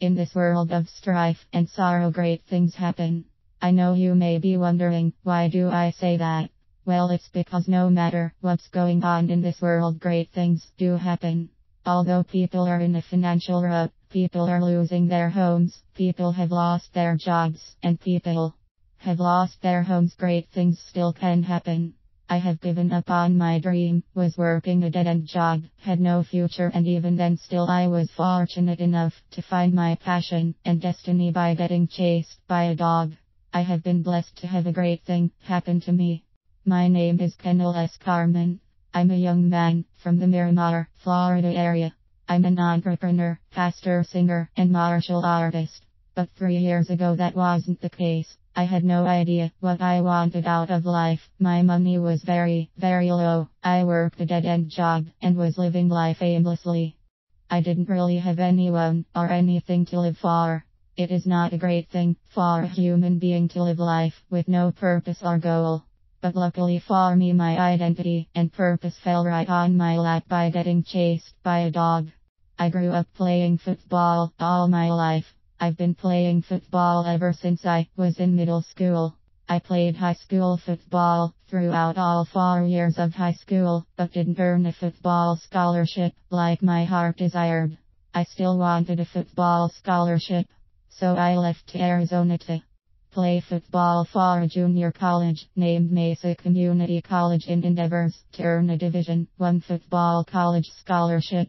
In this world of strife and sorrow, great things happen. I know you may be wondering, why do I say that? Well, it's because no matter what's going on in this world, great things do happen. Although people are in a financial rut, people are losing their homes, people have lost their jobs, and people have lost their homes, great things still can happen. I have given up on my dream, was working a dead-end job, had no future, and even then still I was fortunate enough to find my passion and destiny by getting chased by a dog. I have been blessed to have a great thing happen to me. My name is Kendall S. Carmen. I'm a young man from the Miramar, Florida area. I'm an entrepreneur, pastor, singer, and martial artist. But 3 years ago that wasn't the case. I had no idea what I wanted out of life. My money was very, very low. I worked a dead-end job and was living life aimlessly. I didn't really have anyone or anything to live for. It is not a great thing for a human being to live life with no purpose or goal. But luckily for me, my identity and purpose fell right on my lap by getting chased by a dog. I grew up playing football all my life. I've been playing football ever since I was in middle school. I played high school football throughout all 4 years of high school, but didn't earn a football scholarship like my heart desired. I still wanted a football scholarship, so I left to Arizona to play football for a junior college named Mesa Community College in endeavors to earn a Division I football college scholarship.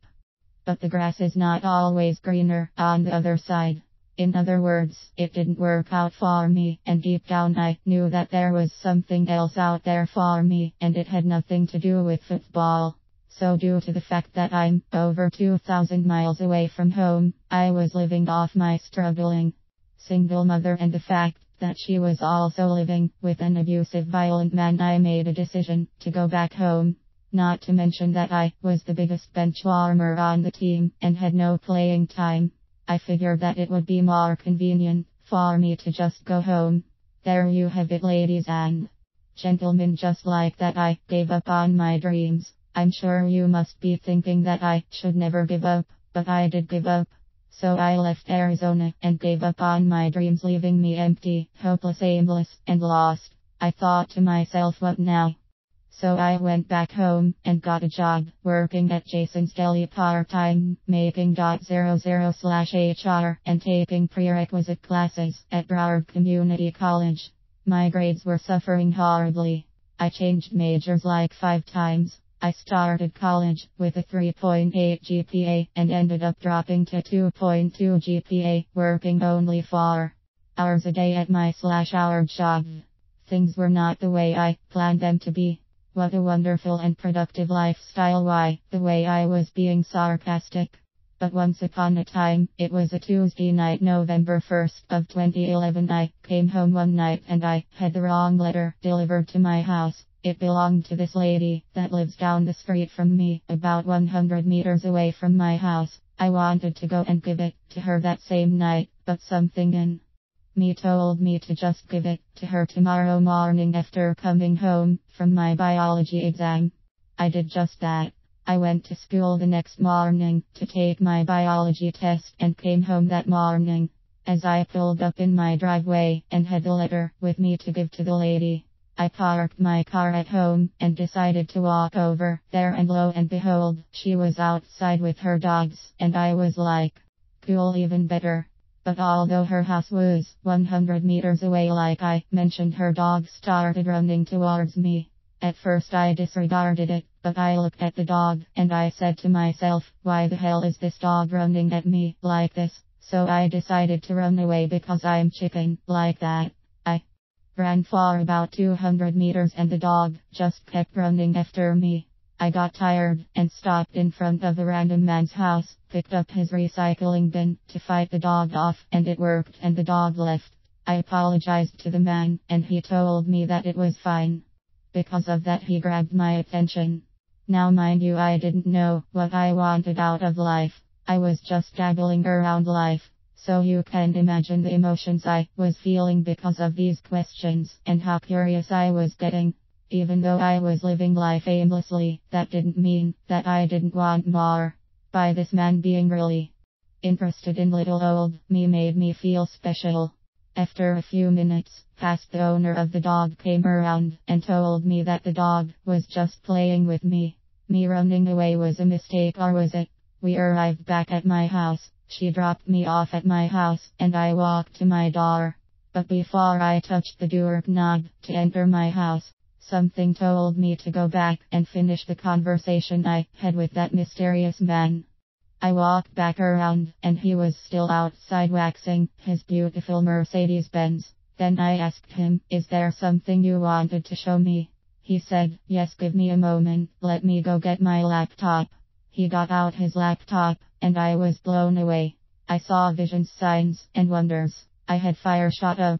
But the grass is not always greener on the other side. In other words, it didn't work out for me, and deep down I knew that there was something else out there for me, and it had nothing to do with football. So due to the fact that I'm over 2,000 miles away from home, I was living off my struggling single mother and the fact that she was also living with an abusive, violent man, I made a decision to go back home. Not to mention that I was the biggest bench warmer on the team and had no playing time. I figured that it would be more convenient for me to just go home. There you have it, ladies and gentlemen, just like that I gave up on my dreams. I'm sure you must be thinking that I should never give up, but I did give up. So I left Arizona and gave up on my dreams, leaving me empty, hopeless, aimless, and lost. I thought to myself, what now? So I went back home and got a job working at Jason's Deli part-time, making .00/HR and taking prerequisite classes at Broward Community College. My grades were suffering horribly. I changed majors like 5 times. I started college with a 3.8 GPA and ended up dropping to 2.2 GPA, working only 4 hours a day at my /hour job. Things were not the way I planned them to be. What a wonderful and productive lifestyle. Why, the way I was being sarcastic. But once upon a time, it was a Tuesday night, November 1st of 2011. I came home one night and I had the wrong letter delivered to my house. It belonged to this lady that lives down the street from me, about 100 meters away from my house. I wanted to go and give it to her that same night, but something in me told me to just give it to her tomorrow morning after coming home from my biology exam. I did just that. I went to school the next morning to take my biology test and came home that morning. As I pulled up in my driveway and had the letter with me to give to the lady, I parked my car at home and decided to walk over there, and lo and behold, she was outside with her dogs, and I was like, cool, even better. But although her house was 100 meters away, like I mentioned, her dog started running towards me. At first I disregarded it, but I looked at the dog and I said to myself, why the hell is this dog running at me like this? So I decided to run away because I'm chicken like that. I ran for about 200 meters and the dog just kept running after me. I got tired and stopped in front of a random man's house, picked up his recycling bin to fight the dog off, and it worked and the dog left. I apologized to the man and he told me that it was fine. Because of that, he grabbed my attention. Now mind you, I didn't know what I wanted out of life. I was just dabbling around life. So you can imagine the emotions I was feeling because of these questions and how curious I was getting. Even though I was living life aimlessly, that didn't mean that I didn't want more. By this man being really Interested in little old me made me feel special. After a few minutes, past the owner of the dog came around and told me that the dog was just playing with me. Me running away was a mistake, or was it? We arrived back at my house. She dropped me off at my house and I walked to my door. But before I touched the door knob to enter my house, something told me to go back and finish the conversation I had with that mysterious man. I walked back around and he was still outside waxing his beautiful Mercedes-Benz. Then I asked him, "Is there something you wanted to show me?" He said, "Yes, give me a moment, let me go get my laptop." He got out his laptop and I was blown away. I saw visions, signs, and wonders. I had fire shot up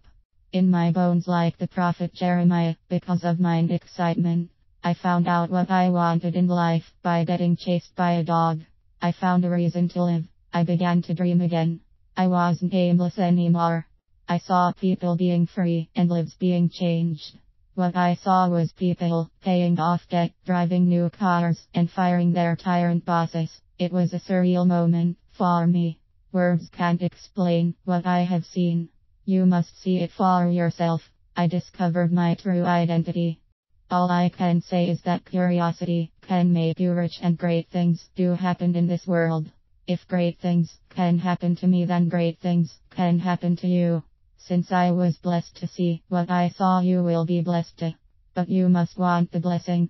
in my bones like the prophet Jeremiah because of my excitement. I found out what I wanted in life by getting chased by a dog. I found a reason to live. I began to dream again. I wasn't aimless anymore. I saw people being free and lives being changed. What I saw was people paying off debt, driving new cars, and firing their tyrant bosses. It was a surreal moment for me. Words can't explain what I have seen. You must see it for yourself. I discovered my true identity. All I can say is that curiosity can make you rich, and great things do happen in this world. If great things can happen to me, then great things can happen to you. Since I was blessed to see what I saw, you will be blessed too. But you must want the blessing.